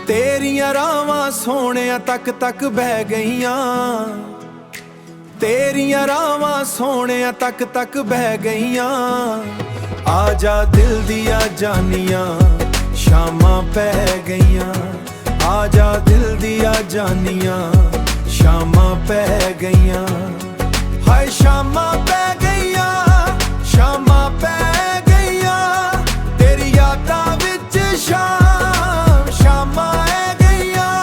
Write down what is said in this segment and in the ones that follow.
तेरियां रावां सोहणिया तक तक बह गईयां, तेरियां रावां सोहणिया तक तक बह गईयां। आजा दिल दिया जानियां शामां पै गईयां, आजा दिल दिया जानियां शामां पै गईयां। हाय शामां पै गईयां, शामां पै गईयां, तेरी यादां विच शाम शामां ऐ गईयां।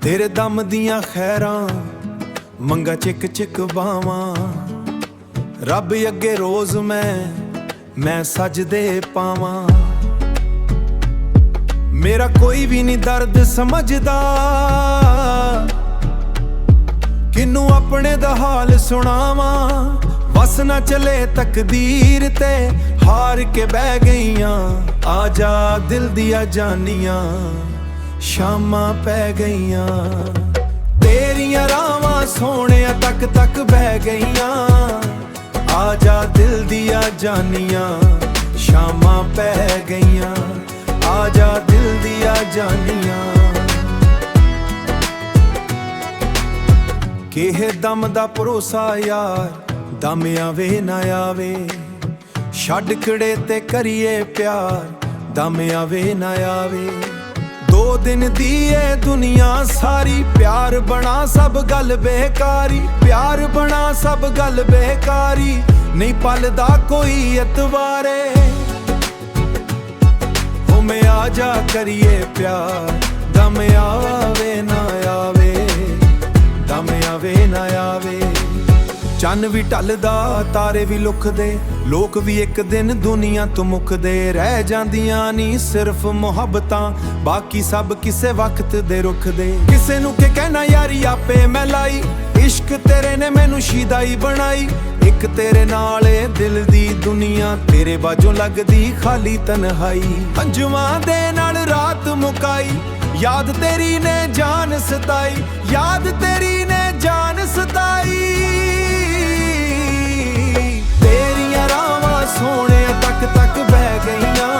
तेरे दम दियां खैरां मंगा चिक चिक बावां, रब अगे रोज मैं सजदे पावां। मेरा कोई भी नहीं दर्द समझदा, किनू अपने दा हाल सुनावां। बस ना चले तकदीर ते हार के बह गईयां। आजा दिल दिया जानियां शामां पै गईयां। तेरियां रावां सोहणिया तक तक बह गईयां। आजा दिल दिया जानियां शामां पै गईयां, आजा दिल दिया जानियां। किहे दम दा भरोसा यार दम आवे ना आवे, छड्ड खड़े ते करिए प्यार दम आवे ना आवे। दो दिन दी ए दुनिया सारी, प्यार बना सब गल बेकारी, प्यार बना सब गल बेकारी। नहीं पलदा कोई एतवारे, मैं आजा करिए प्यार दम आवे ना आवे, दम आवे ना आवे। चन्न भी ढलदा तारे भी लुकदे, लोक भी एक दिन दुनिया तो मुकदे। रह जांदियां नी सिर्फ मुहब्बतां, बाकी सब किसे वक्त दे रुकदे। किसे नू के कहना यारी आपे मैं लाई, इश्क तेरे ने मैनू शिदाई बनाई। एक तेरे नाल दिल दी दुनिया, तेरे बाजों लगदी खाली तन्हाई। अंजुआं दे नाल रात मुकाई, याद तेरी ने जान सताई, याद तेरी ने जान सताई। तेरियां रावां सोहणिया तक तक बह गईयां।